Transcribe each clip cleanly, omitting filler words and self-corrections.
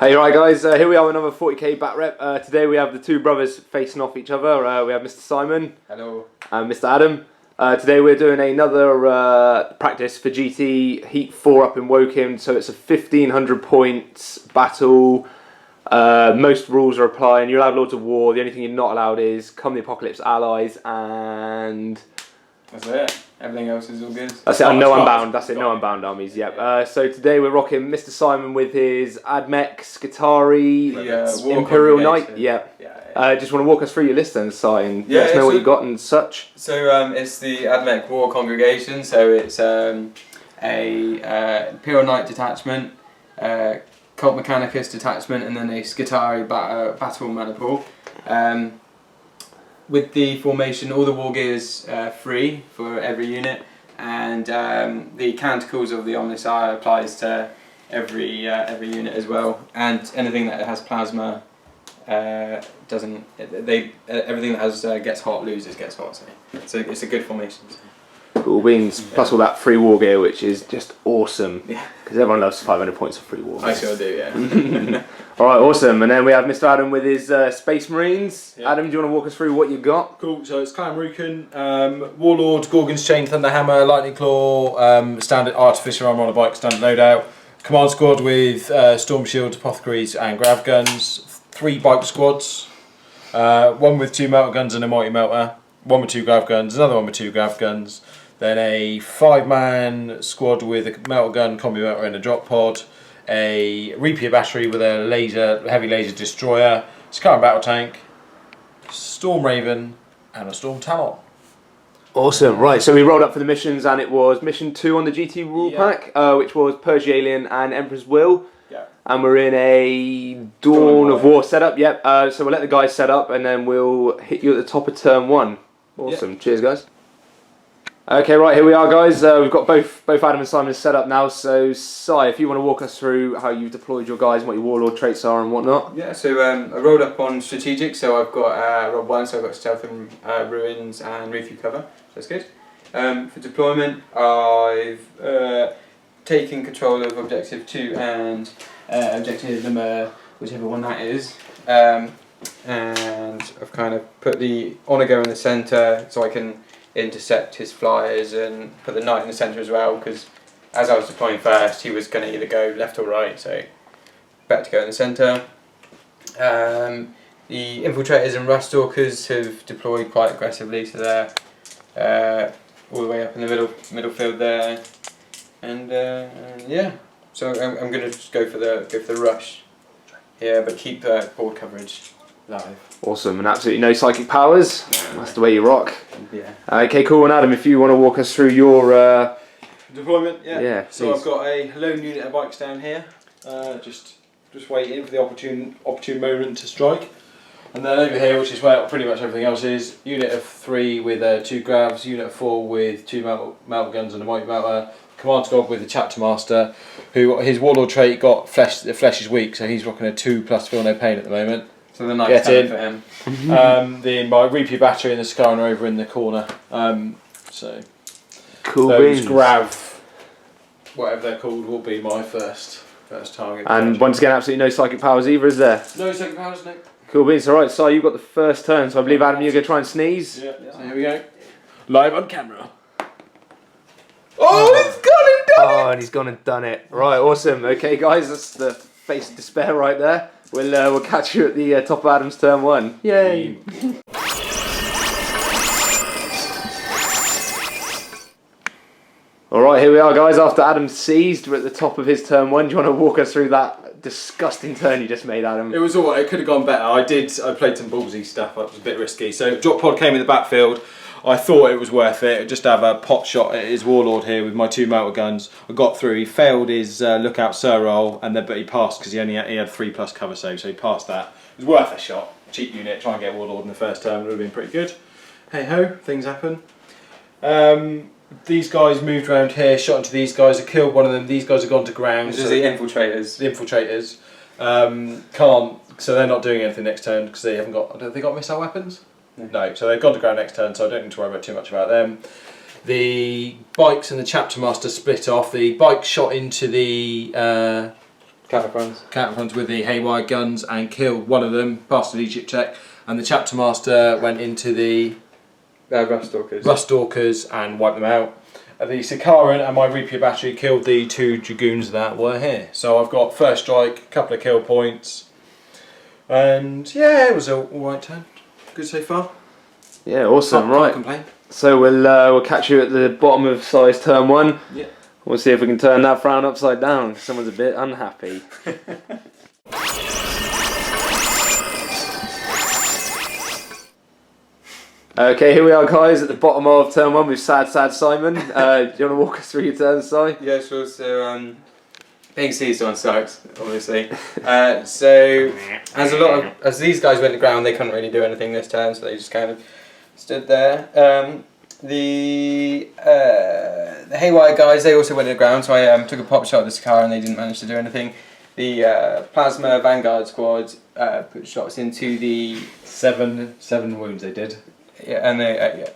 Hey, right guys, here we are with another 40k bat rep. Today we have the two brothers facing off each other. We have Mr. Simon. Hello. And Mr. Adam. Today we're doing another practice for GT Heat 4 up in Woking. So it's a 1500 points battle. Most rules are applying. You're allowed Lords of War. The only thing you're not allowed is Come the Apocalypse allies, and that's it. Everything else is all good. That's it. And no unbound. That's it. No unbound armies. Yep. So today we're rocking Mr. Simon with his Admech Skitarii Imperial Knight. Yep. Just want to walk us through your list and Simon. Let us know what you got and such. So it's the Admech War Convocation. So it's a Imperial Knight detachment, Cult Mechanicus detachment, and then a Skitarii battle maniple. With the formation, all the war gear is free for every unit, and the canticles of the Omnisire applies to every unit as well. And anything that has plasma doesn't. Everything that has gets hot loses gets hot. So it's a good formation. Cool beans. Plus all that free war gear, which is just awesome. Yeah. Because everyone loves 500 points of free war gear. I sure do, yeah. Alright, awesome. And then we have Mr. Adam with his Space Marines. Yeah. Adam, do you want to walk us through what you got? Cool, so it's Clan Raukaan, Warlord, Gorgon's Chain, Thunderhammer, Lightning Claw, standard artificial armor on a bike, standard loadout. Command squad with Storm Shield, Apothecaries and Grav Guns. 3 bike squads. One with 2 melter guns and a multi-melter. One with 2 Grav Guns, another one with 2 Grav Guns. Then a 5-man squad with a melter gun, combi melter and a drop pod. A Reaper battery with a heavy laser destroyer, Skitarii battle tank, Storm Raven, and a Storm Talon. Awesome, right, so we rolled up for the missions, and it was mission 2 on the GT rule pack, which was Purge the Alien and Emperor's Will. Yeah. And we're in a Dawn of War setup, yep. So we'll let the guys set up, and then we'll hit you at the top of turn 1. Awesome, cheers guys. Okay, right, here we are guys. We've got both Adam and Simon set up now, so Si, if you want to walk us through how you've deployed your guys and what your Warlord traits are and whatnot. Yeah, so I rolled up on Strategic, so I've got Rob 1, so I've got Stealth and Ruins and Reef Cover, so that's good. For deployment, I've taken control of Objective 2 and Objective number, whichever one that is. And I've kind of put the Onager in the centre so I can intercept his flyers and put the knight in the centre as well, because as I was deploying first he was going to either go left or right, so better to go in the centre. The infiltrators and rust stalkers have deployed quite aggressively, so they're all the way up in the middle field there, and yeah, so I'm going to just go for the rush here, but keep board coverage live. Awesome, and absolutely no psychic powers. That's the way you rock. Yeah. Okay, cool. And Adam, if you want to walk us through your deployment, yeah. So please. I've got a lone unit of bikes down here, just waiting for the opportune moment to strike. And then over here, which is where pretty much everything else is, unit of 3 with 2 grabs, unit of 4 with 2 melter guns and a multi-melter. Command squad with the Chapter Master, who his Warlord trait got the flesh is weak, so he's rocking a 2+ feel no pain at the moment. So the knight's coming for him. Then my Reaper battery and the Scar are over in the corner. So cool those beans. Grav, whatever they're called, will be my first target. And once again, absolutely no psychic powers either, is there? No psychic powers, no. Cool beans. All right, so you've got the first turn. So I believe Adam, you're gonna try and sneeze. Yeah. So here we go. Live on camera. Oh, he's gone and done it! Oh, and he's gone and done it. Right, awesome. Okay, guys, that's the face of despair right there. We'll catch you at the top of Adam's turn 1. Yay! Alright, here we are guys, after Adam's seized, we're at the top of his turn 1. Do you want to walk us through that disgusting turn you just made, Adam? It was alright, it could have gone better. I played some ballsy stuff, it was a bit risky. So drop pod came in the backfield. I thought it was worth it, just to have a pot shot at his Warlord here with my 2 melter guns. I got through, he failed his lookout sir roll, but he passed because he had 3+ cover save, so he passed that. It was worth a shot, cheap unit, try and get Warlord in the first turn, would have been pretty good. Hey ho, things happen. These guys moved around here, shot into these guys, I killed one of them, these guys have gone to ground. This is the infiltrators. The infiltrators. Can't, so they're not doing anything next turn because they haven't got, have they got missile weapons? No, so they've gone to ground next turn, so I don't need to worry about too much about them. The bikes and the Chapter Master split off. The bike shot into the Cataphrons with the haywire guns and killed one of them, passed the leadership check, and the chapter master went into the Rust Stalkers and wiped them out. The Skitarii and my Reaper battery killed the 2 dragoons that were here. So I've got first strike, a couple of kill points, and yeah, it was an alright turn. Good so far. Yeah, awesome. Can't complain. So we'll catch you at the bottom of size turn 1. Yeah. We'll see if we can turn that frown upside down. Someone's a bit unhappy. Okay, here we are, guys, at the bottom of turn 1 with Sad Simon. Do you want to walk us through your turn, Si? Yeah, sure. So, being seized on sucks, obviously. So, as these guys went to ground, they couldn't really do anything this turn, so they just kind of stood there. The Haywire guys, they also went to ground, so I took a pop shot at the Skitarii and they didn't manage to do anything. The Plasma Vanguard squad put shots into the... Seven wounds they did. Yeah, and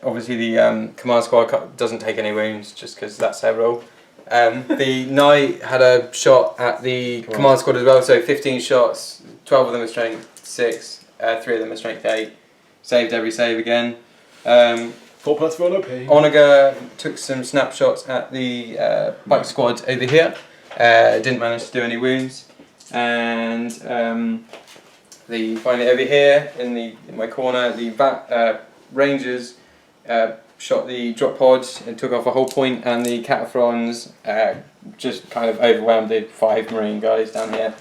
obviously the command squad doesn't take any wounds just because that's their role. The Knight had a shot at the command squad as well, so 15 shots, 12 of them were strength 6, 3 of them were strength 8. Saved every save again. 4+1 OP. Onaga took some snapshots at the bike squad over here. Didn't manage to do any wounds. And finally over here in my corner, the Rangers shot the drop pod and took off a whole point, and the Cataphrons just kind of overwhelmed the 5 Marine guys down here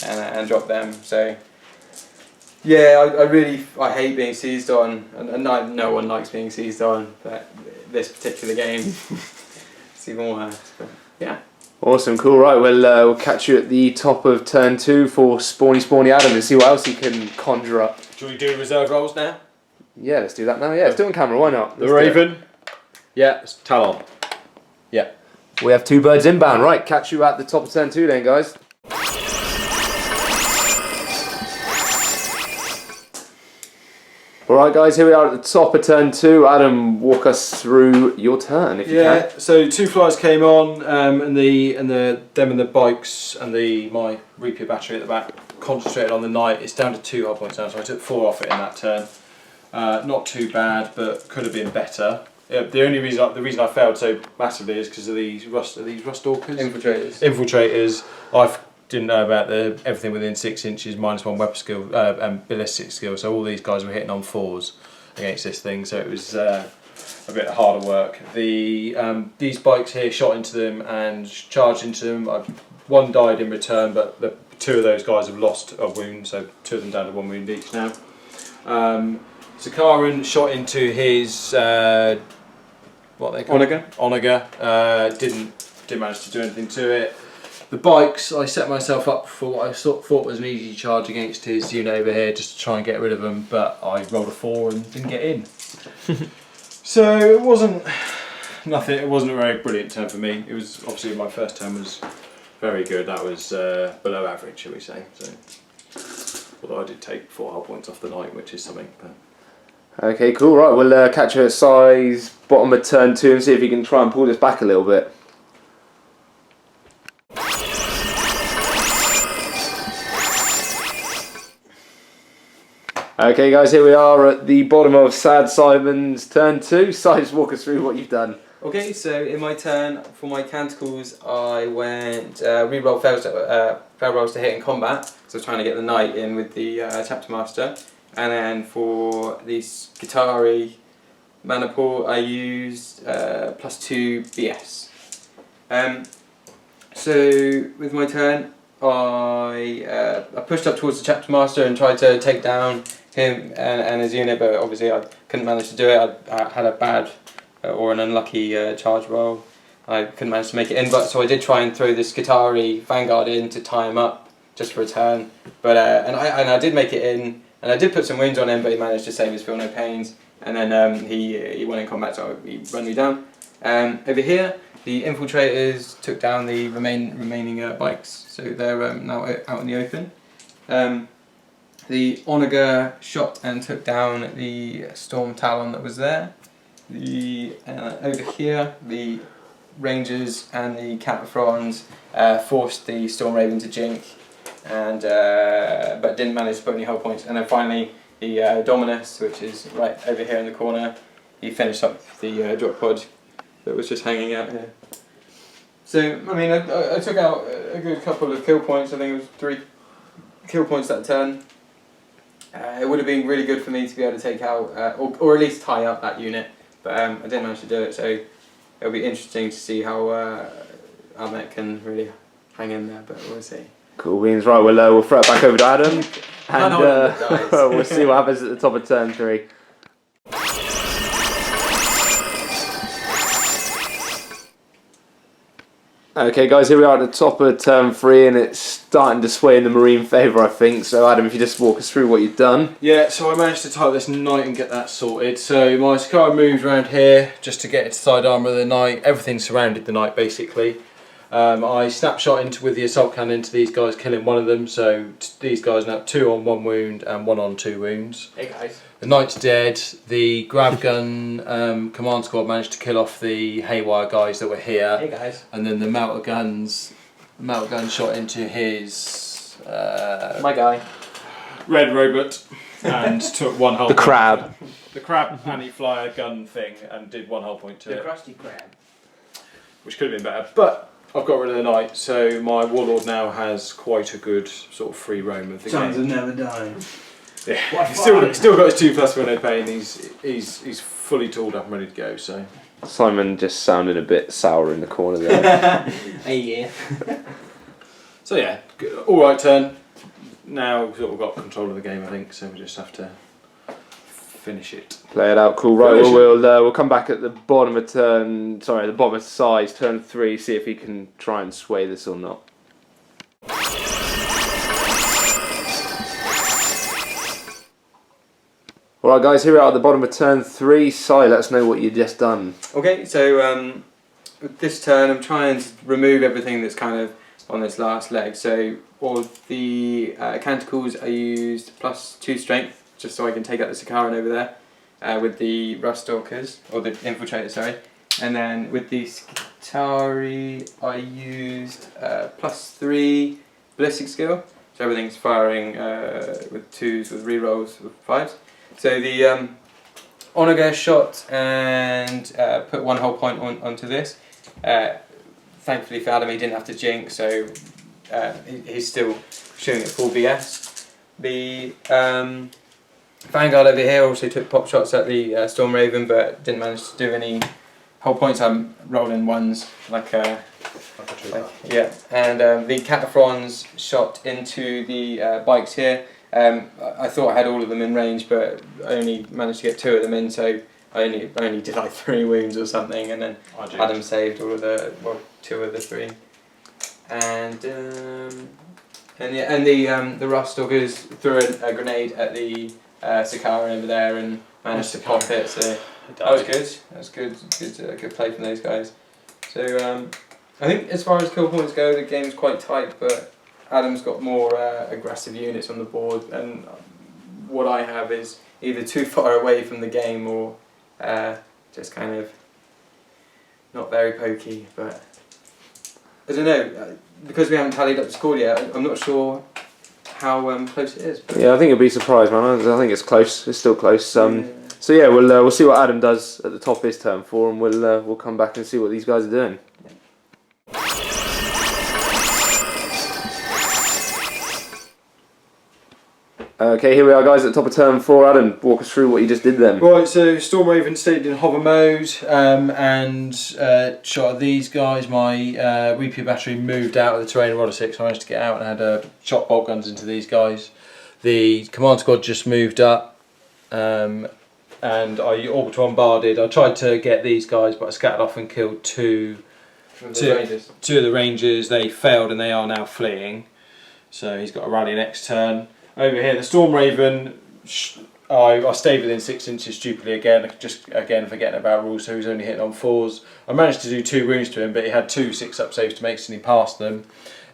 and dropped them. So yeah, I hate being seized on, and no one likes being seized on, but this particular game it's even worse. But yeah. Awesome, cool. Right, we'll catch you at the top of turn 2 for Spawny Adam and see what else he can conjure up. Should we do reserve rolls now? Yeah, let's do that now. Yeah, let's do it on camera. Why not? The Raven. Yeah, it's Talon. Yeah. We have 2 birds inbound. Right, catch you at the top of turn 2 then, guys. Alright guys, here we are at the top of turn 2. Adam, walk us through your turn if you can. Yeah, so 2 flyers came on, and the bikes and my Reaper battery at the back concentrated on the Knight. It's down to 2 hard points now, so I took 4 off it in that turn. Not too bad, but could have been better. The reason I failed so massively is because of these Rust Stalkers? Infiltrators. I didn't know about everything within 6 inches -1 weapon skill and ballistic skill, so all these guys were hitting on 4s against this thing, so it was a bit harder work. These bikes here shot into them and charged into them. One died in return, but the 2 of those guys have lost a wound, so 2 of them down to 1 wound each now. Skitarii shot into his what they call Onaga. Didn't manage to do anything to it. The bikes, I set myself up for what I thought was an easy charge against his unit over here, just to try and get rid of them, but I rolled a 4 and didn't get in. So it wasn't a very brilliant turn for me. It was obviously my first turn was very good. That was below average, shall we say. So, although I did take 4 hard points off the Knight, which is something. But. Okay, cool. Right, we'll catch you at size bottom of turn 2 and see if you can try and pull this back a little bit. Okay guys, here we are at the bottom of Sad Simon's turn 2. Si, just walk us through what you've done. Okay, so in my turn, for my canticles, I went reroll fail rolls to hit in combat, so I was trying to get the Knight in with the Chapter Master. And then for the Skitarii mana pool, I used +2 BS. So with my turn, I pushed up towards the Chapter Master and tried to take down him and his unit, but obviously I couldn't manage to do it. I had a bad or an unlucky charge roll. I couldn't manage to make it in, but so I did try and throw the Skitarii Vanguard in to tie him up just for a turn. But and I did make it in, and I did put some wounds on him, but he managed to save his feel no pains. And then he went in combat, so he run me down. Over here, the infiltrators took down the remaining bikes, so they're now out in the open. The Onaga shot and took down the Storm Talon that was there. Over here, the Rangers and the Cataphrons forced the Storm Raven to jink and but didn't manage to put any hull points. And then finally the Dominus, which is right over here in the corner, he finished up the drop pod that was just hanging out here. So I mean, I took out a good couple of kill points. I think it was 3 kill points that turn. It would have been really good for me to be able to take out, or at least tie up that unit, but I didn't manage to do it, so it'll be interesting to see how Ahmet can really hang in there, but we'll see. Cool beans. Right, we'll throw it back over to Adam, and we'll see what happens at the top of turn 3. Okay guys, here we are at the top of turn 3 and it's starting to sway in the Marine favour, I think. So Adam, if you just walk us through what you've done. Yeah, so I managed to tie this knight and get that sorted. So my Skitarii moved around here just to get its side armour of the knight. Everything surrounded the knight basically. I snapshot with the assault cannon into these guys, killing one of them. So these guys now have 2 on 1 wound and 1 on 2 wounds. Hey guys. The knight's dead. The grav gun command squad managed to kill off the haywire guys that were here. Hey guys. And then the melter gun shot into his my guy. red robot and took 1 hull. The crab. The crab anti-flyer gun thing and did 1 hull point to it. The crusty crab. Which could have been better, but I've got rid of the knight, so my warlord now has quite a good sort of free roam of the Sons game. have never died. Yeah, he's still got his 2+ when pain. He's fully tooled up and ready to go. So Simon just sounded a bit sour in the corner there. Hey yeah. so yeah, all right turn. Now we've sort of got control of the game, I think. So we just have to finish it. Play it out, cool. Right, we'll come back at the bottom of turn. Sorry, the bottom of size, turn 3. See if he can try and sway this or not. Alright guys, here we are at the bottom of turn 3. Si, let us know what you've just done. Okay, so with this turn I'm trying to remove everything that's kind of on this last leg. So all of the canticles I used +2 strength, just so I can take out the Skitarii over there with the Rust Stalkers, or the Infiltrators, sorry. And then with the Skitarii I used +3 ballistic skill, so everything's firing with 2s with rerolls with 5s. So the Onager shot and put 1 hull point onto this. Thankfully for Adam, he didn't have to jinx, so he's still shooting at full BS. The Vanguard over here also took pop shots at the Storm Raven, but didn't manage to do any hull points. I'm rolling 1s like yeah. And the Cataphrons shot into the bikes here. I thought I had all of them in range, but I only managed to get 2 of them in, so I only did like 3 wounds or something, and then Adam saved all of the 2 of the 3. And the Rust Stalkers threw a grenade at the Skitarii over there and managed to pop it. So that was good. That was good play from those guys. So I think as far as kill points go, the game's quite tight, but Adam's got more aggressive units on the board, and what I have is either too far away from the game or just kind of not very pokey. But I don't know, because we haven't tallied up the score yet, I'm not sure how close it is. But yeah, I think you'll be surprised, man. I think it's close. It's still close. So yeah, we'll see what Adam does at the top of his turn 4, and we'll come back and see what these guys are doing. Okay, here we are guys at the top of turn 4. Adam, walk us through what you just did then. Right, so Storm Raven stayed in hover mode and shot at these guys. My repeat battery moved out of the terrain of Rodder 6. I managed to get out and had shot bolt guns into these guys. The command squad just moved up and I orbital bombarded. I tried to get these guys, but I scattered off and killed two of the Rangers. They failed and they are now fleeing. So he's got a rally next turn. Over here, the Storm Raven, I stayed within 6 inches stupidly again, just again forgetting about rules, so he was only hitting on 4s. I managed to do 2 wounds to him, but he had 2 6-up saves to make, and he passed them.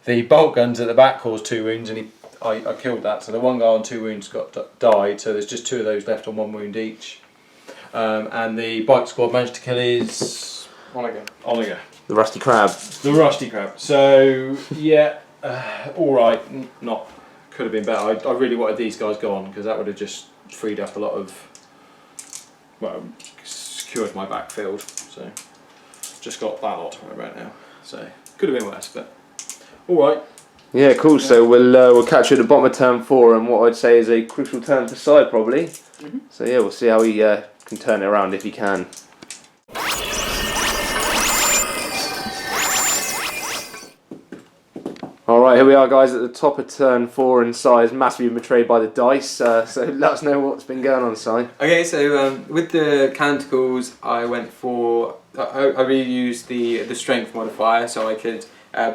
The bolt guns at the back caused 2 wounds, and I killed that. So the one guy on 2 wounds died, so there's just 2 of those left on 1 wound each. And the bike squad managed to kill his... Onager. Onager. The Rusty Crab. The Rusty Crab. So, yeah, all right. Not could have been better. I really wanted these guys gone because that would have just freed up a lot of, well, secured my backfield. So just got that lot right about now. So could have been worse, but all right. Yeah, cool. So we'll catch you at the bottom of turn 4, and what I'd say is a crucial turn for side probably. So yeah, we'll see how he can turn it around if he can. Alright, here we are guys at the top of turn 4, and Sai is massively betrayed by the dice, so let us know what's been going on, Sai. Okay, so with the Canticles I went for, I really used the strength modifier so I could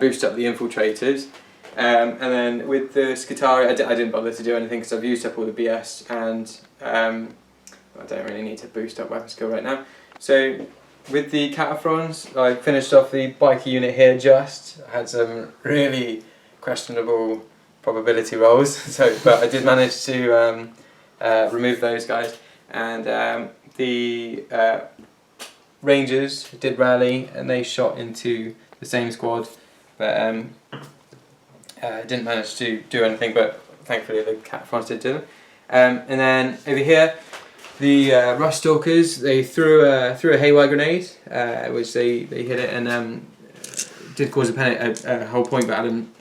boost up the infiltrators. And then with the Skitarii, I didn't bother to do anything because I've used up all the BS, and I don't really need to boost up weapon skill right now. So with the Cataphrons, I finished off the biker unit here just. I had some really questionable probability rolls, but I did manage to remove those guys. And the Rangers did rally and they shot into the same squad, but didn't manage to do anything, but thankfully the Cataphrons did do them. And then over here, the Rust Stalkers, they threw a haywire grenade, which they hit it and did cause a whole point, but Adam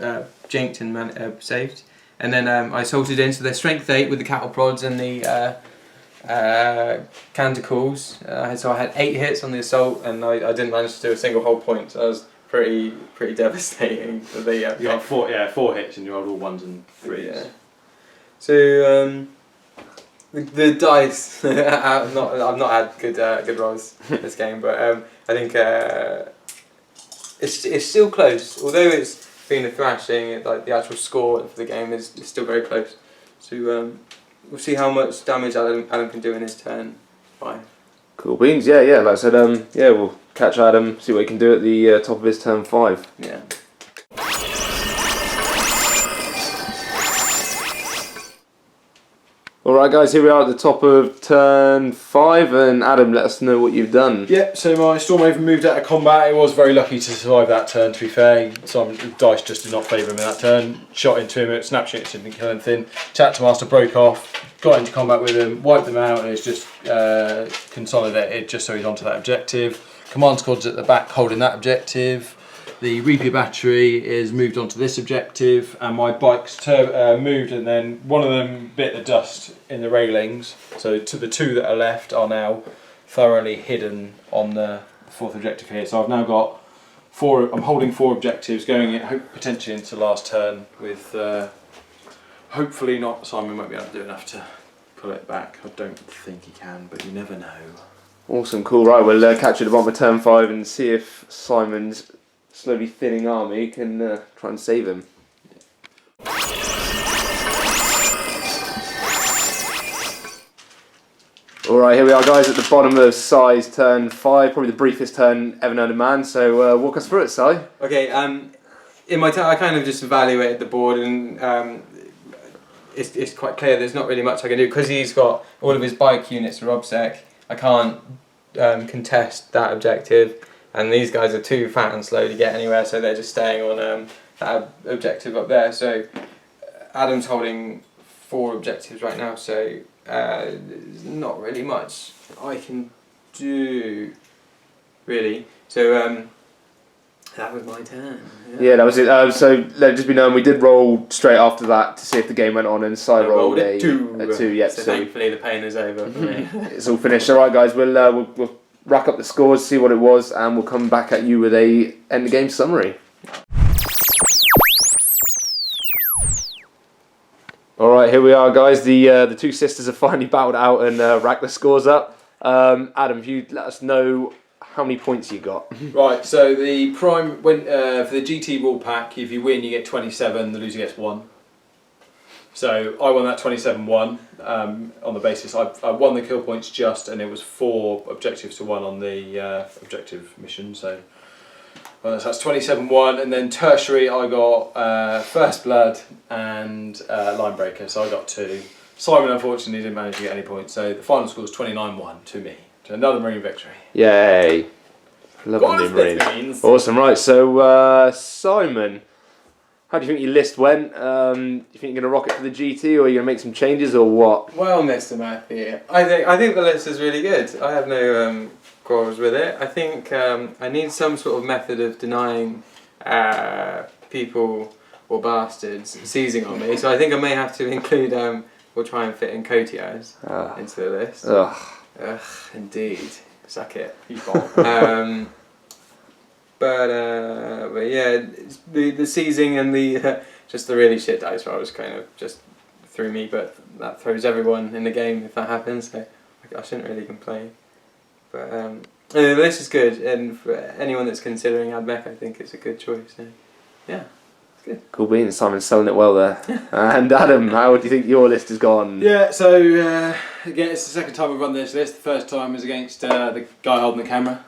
jinked and saved. And then I salted in, so they're strength 8 with the cattle prods and the Canticles. So I had 8 hits on the assault, and I didn't manage to do a single whole point. So that was pretty devastating. So they You got 4 hits and you rolled all 1s and 3s. Yeah. So the dice, I've not had good rolls this game, but I think it's still close. Although it's been a thrashing, like the actual score for the game is still very close. So we'll see how much damage Adam can do in his turn 5. Cool beans, yeah, like I said, yeah, we'll catch Adam, see what he can do at the top of his turn 5. Yeah. Alright guys, here we are at the top of turn 5, and Adam, let us know what you've done. Yeah, so my Stormhaven moved out of combat. It was very lucky to survive that turn, to be fair. Some dice just did not favour him in that turn. Shot into him, snapshots didn't kill anything. Chapter Master broke off, got into combat with him, wiped them out, and it's just consolidated just so he's onto that objective. Command Squad's at the back holding that objective. The Reaper battery is moved onto this objective, and my bikes moved, and then one of them bit the dust in the railings. So the 2 that are left are now thoroughly hidden on the 4th objective here. So I've now got 4. I'm holding 4 objectives, going potentially into last turn with hopefully not. Simon won't be able to do enough to pull it back. I don't think he can, but you never know. Awesome, cool. Right, we'll catch you at the bottom of turn 5 and see if Simon's slowly thinning army can try and save him. Alright, here we are guys at the bottom of Sai's turn 5, probably the briefest turn ever known to man, so walk us through it, Sai. Okay, in my turn I kind of just evaluated the board, and it's quite clear there's not really much I can do because he's got all of his bike units are obsec. I can't contest that objective. And these guys are too fat and slow to get anywhere, so they're just staying on that objective up there. So Adam's holding 4 objectives right now, so there's not really much I can do, really. So that was my turn. Yeah, that was it. So let it just be known, we did roll straight after that to see if the game went on, and Sai rolled a 2. Yep, so thankfully the pain is over for me. It's all finished. Alright guys, we'll rack up the scores, see what it was, and we'll come back at you with a end of game summary. Alright, here we are guys, the 2 sisters have finally battled out and racked the scores up. Adam, if you let us know how many points you got. Right, so the prime, for the GT rule pack, if you win you get 27, the loser gets 1. So I won that 27-1 on the basis I won the kill points just, and it was 4 objectives to 1 on the objective mission. So that's 27-1, and then tertiary I got First Blood and Line Breaker, so I got 2. Simon unfortunately didn't manage to get any points, so the final score was 29-1 to me. So another Marine victory. Yay! Lovely Marines. Awesome, right? So Simon, How do you think your list went? Do you think you're gonna rock it for the GT, or are you gonna make some changes, or what? Well, Mr. Matthew, I think the list is really good. I have no quarrels with it. I think I need some sort of method of denying people or bastards seizing on me. So I think I may have to include or try and fit in Cotias into the list. Ugh, indeed. Suck it. You bold. But yeah, the seizing and the just the really shit dice rolls kind of just threw me, but that throws everyone in the game if that happens, so I shouldn't really complain. But the list is good, and for anyone that's considering AdMech, I think it's a good choice. So, yeah, it's good. Cool beans, Simon's selling it well there. And Adam, how do you think your list has gone? Yeah, so again, it's the second time we've run this list. The first time was against the guy holding the camera,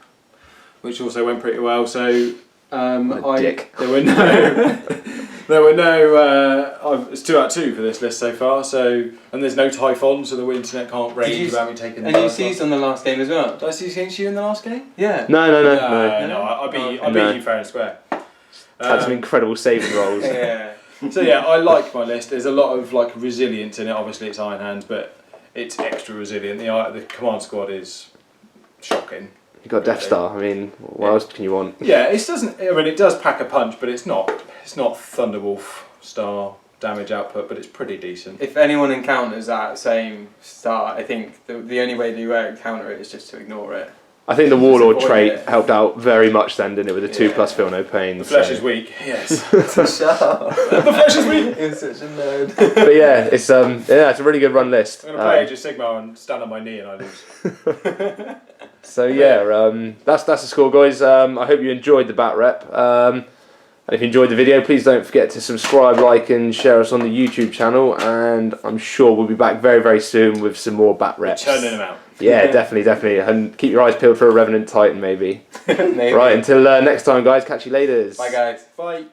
which also went pretty well. So dick. There were no. It's 2 out of 2 for this list so far. So and there's no Typhon, so the internet can't rage about me taking. And you seized on the last game as well. Did I seize against you in the last game? Yeah. No. I beat you fair and square. Had some incredible saving rolls. Yeah. So yeah, I like my list. There's a lot of like resilience in it. Obviously, it's Iron Hands, but it's extra resilient. The command squad is shocking. You got Death Star. I mean, what else can you want? Yeah, it doesn't. I mean, it does pack a punch, but it's not Thunderwolf star damage output, but it's pretty decent. If anyone encounters that same start, I think the only way to counter it is just to ignore it. I think the Warlord trait helped out very much then, didn't it, with the 2+ feel no pain. The flesh is weak, yes. Shut up. The flesh is weak! You're such a nerd. But yeah, it's a really good run list. I'm going to play Age of Sigmar and stand on my knee and I lose. So yeah, that's the score, guys. I hope you enjoyed the bat rep. And if you enjoyed the video, please don't forget to subscribe, like, and share us on the YouTube channel. And I'm sure we'll be back very, very soon with some more bat reps. Churning them out. Yeah, definitely. And keep your eyes peeled for a Revenant Titan, maybe. Maybe. Right, until next time, guys. Catch you later. Bye, guys. Bye.